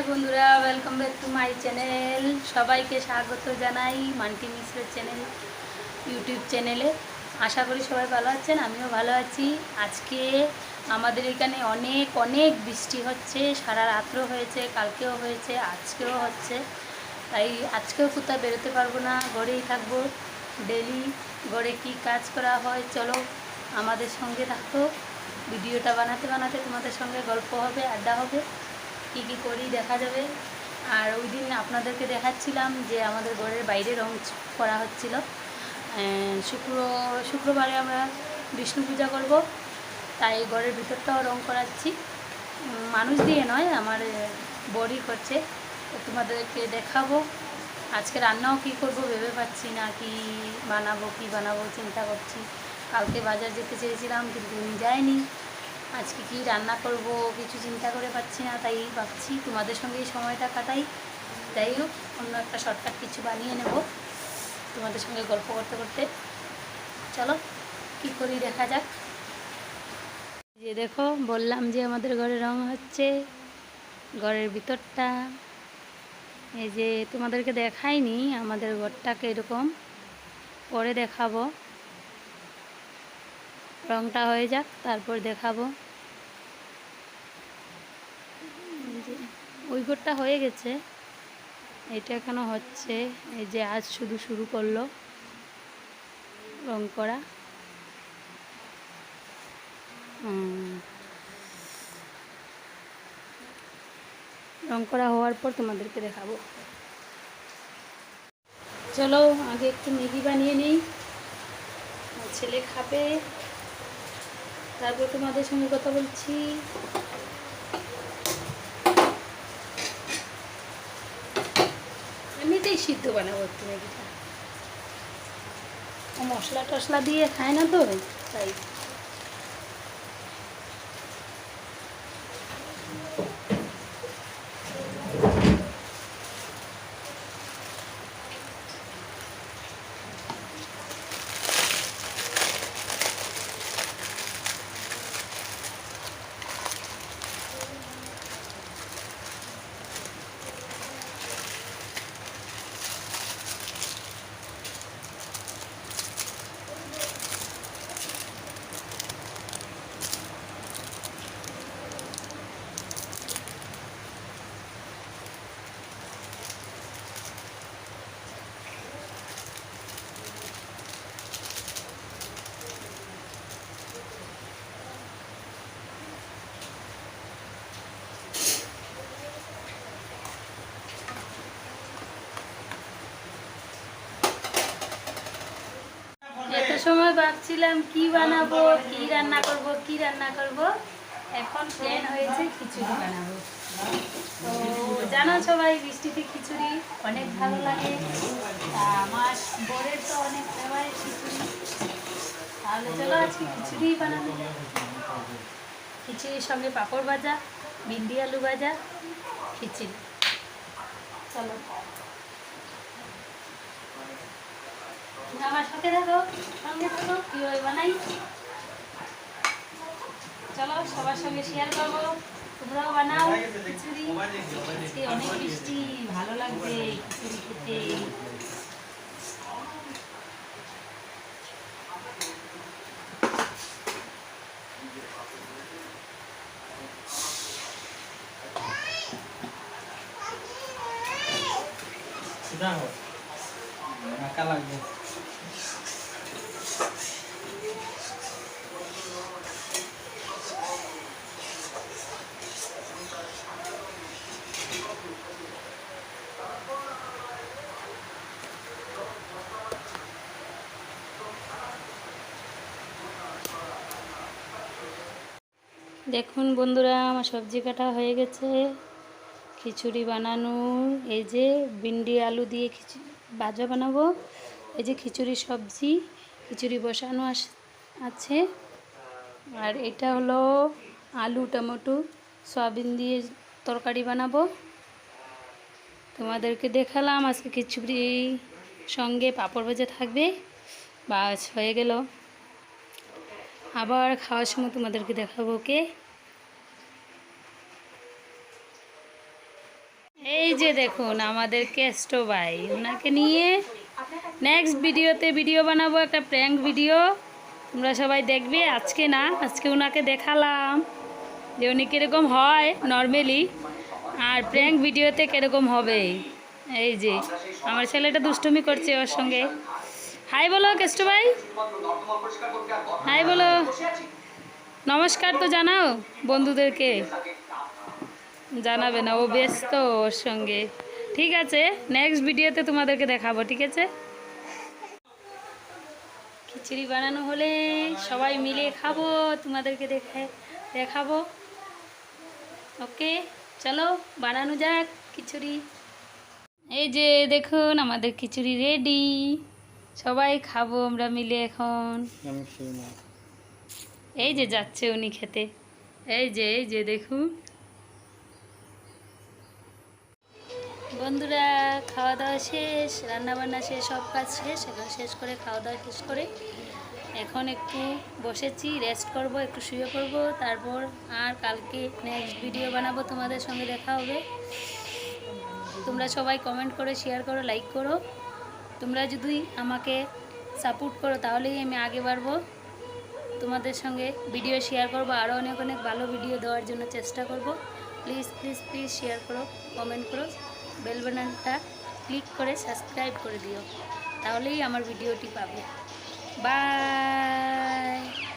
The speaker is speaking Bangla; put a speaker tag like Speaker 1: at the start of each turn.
Speaker 1: বন্ধুরা, welcome back to my channel. সবাইকে স্বাগত জানাই মান্টি মিশ্রের চ্যানেল, ইউটিউব চ্যানেলে। আশা করি সবাই ভালো আছেন, আমিও ভালো আছি। আজকে আমাদের এখানে অনেক অনেক বৃষ্টি হচ্ছে, সারা রাত্রও হয়েছে, কালকেও হয়েছে, আজকেও হচ্ছে। তাই আজকেও কোথাও বেরোতে পারবো না, ঘরেই থাকবো। ডেলি ঘরে কি কাজ করা হয় চলো আমাদের সঙ্গে থাকো। ভিডিওটা বানাতে বানাতে তোমাদের সঙ্গে গল্প হবে, আড্ডা হবে, কী কী করি দেখা যাবে। আর ওই দিন আপনাদেরকে দেখাচ্ছিলাম যে আমাদের ঘরের বাইরে রং করা হচ্ছিল। শুক্রবারে আমরা বিষ্ণু পূজা করব, তাই ঘরের ভিতরটাও রং করাচ্ছি। মানুষ দিয়ে নয়, আমার বড়ি করছে। তো তোমাদেরকে দেখাবো। আজকে রান্নাও কী করব ভেবে পাচ্ছি না, কি বানাবো চিন্তা করছি। কালকে বাজার যেতে চেয়েছিলাম কিন্তু যাইনি। আজকে কি রান্না করব কিছু চিন্তা করে পাচ্ছি না, তাই ভাবছি তোমাদের সঙ্গে এই সময়টা কাটাই। যাই হোক, অন্য একটা শর্টকাট কিছু বানিয়ে নেব তোমাদের সঙ্গে গল্প করতে করতে। চলো কি করি দেখা যাক। যে দেখো, বললাম যে আমাদের ঘরে রং হচ্ছে, ঘরের ভিতরটা। এই যে তোমাদেরকে দেখাইনি আমাদের ঘরটাকে, এরকম পরে দেখাবো। রংটা হয়ে যাক তারপর দেখাবো। ওই ঘরটা হয়ে গেছে, এটা এখনো হচ্ছে। এই যে আজ শুধু শুরু করলো রং করা। রং করা হওয়ার পর তোমাদেরকে দেখাবো। চলো আগে একটু ম্যাগি বানিয়ে নিই, ছেলে খাবে, তারপর তোমাদের সঙ্গে কথা বলছি। এমনিতেই সিদ্ধ বানাবো একটু ম্যাগিটা, মশলা টশলা দিয়ে খায় না তো, তাই। এত সময় ভাবছিলাম কি বানাবো, কি রান্না করব। এখন প্ল্যান হয়েছে খিচুড়ি বানাবো। তো জানো সবাই, বৃষ্টিতে খিচুড়ি অনেক ভালো লাগে। আমার বরের তো অনেক ফেভারিট খিচুড়ি। তাহলে চলো আজকে খিচুড়ি বানাবো। খিচুড়ির সঙ্গে পাঁপড় ভাজা, ভিন্ডি আলু ভাজা, খিচুড়ি। চলো আমার সাথে থাকো, সঙ্গে থাকো, কীভাবে বানাই চলো সবার সঙ্গে শেয়ার করবো। তোমরাও বানাও খিচুড়ি। আজকে অনেক বৃষ্টি, ভালো লাগবে খিচুড়ি খেতে। দেখুন বন্ধুরা, আমার সবজি কাটা হয়ে গেছে, খিচুড়ি বানানো। এই যে ভিন্ডি আলু দিয়ে ভাজা বানাবো। এই যে খিচুড়ি সবজি, খিচুড়ি বসানো আছে। আর এটা হলো আলু টমেটো সয়াবিন দিয়ে তরকারি বানাবো। তোমাদেরকে দেখালাম আজকে খিচুড়ি সঙ্গে পাঁপড় ভাজা থাকবে। বাস হয়ে গেল। আবার খাওয়ার সময় তোমাদেরকে দেখাবো। ওকে। এই যে দেখুন আমাদের কেষ্ট ভাই, ওনাকে নিয়ে নেক্সট ভিডিওতে ভিডিও বানাবো, একটা প্র্যাঙ্ক ভিডিও। তোমরা সবাই দেখবে। আজকে না, আজকে ওনাকে দেখালাম যে উনি কীরকম হয় নর্মালি, আর প্র্যাঙ্ক ভিডিওতে কীরকম হবে। এই যে আমার ছেলেটা দুষ্টুমি করছে ওর সঙ্গে। হাই বলো কেষ্ট ভাই, হাই বলো, নমস্কার তো জানাও বন্ধুদেরকে। জানাবে না, ও ব্যস্ত ওর সঙ্গে। ঠিক আছে, নেক্সট ভিডিওতে তোমাদেরকে দেখাবো, ঠিক আছে। খিচুড়ি বানানো হলে সবাই মিলে খাবো, তোমাদেরকে দেখাবো। ওকে, চলো বানানো যাক খিচুড়ি। এই যে দেখুন আমাদের খিচুড়ি রেডি, সবাই খাবো আমরা মিলে এখন। এই যে যাচ্ছে উনি খেতে, এই যে দেখুন বন্ধুরা, খাওয়া দাওয়া শেষ, রান্নাবান্না শেষ, সব কাজ শেষ। এখন শেষ করে খাওয়া দাওয়া শেষ করে এখন একটু বসেছি, রেস্ট করব, একটু শুয়ে পড়ব। তারপর আর কালকে নেক্সট ভিডিও বানাবো, তোমাদের সঙ্গে দেখা হবে। তোমরা সবাই কমেন্ট করো, শেয়ার করো, লাইক করো। তোমরা যদি আমাকে সাপোর্ট করো তাহলেই আমি আগে বাড়বো। তোমাদের সঙ্গে ভিডিও শেয়ার করবো, আরও অনেক অনেক ভালো ভিডিও দেওয়ার জন্য চেষ্টা করব। প্লিজ প্লিজ প্লিজ শেয়ার করো, কমেন্ট করো, বেল বাটনটা ক্লিক করে সাবস্ক্রাইব করে দিও, তাহলেই আমার ভিডিওটি পাবে। বাই।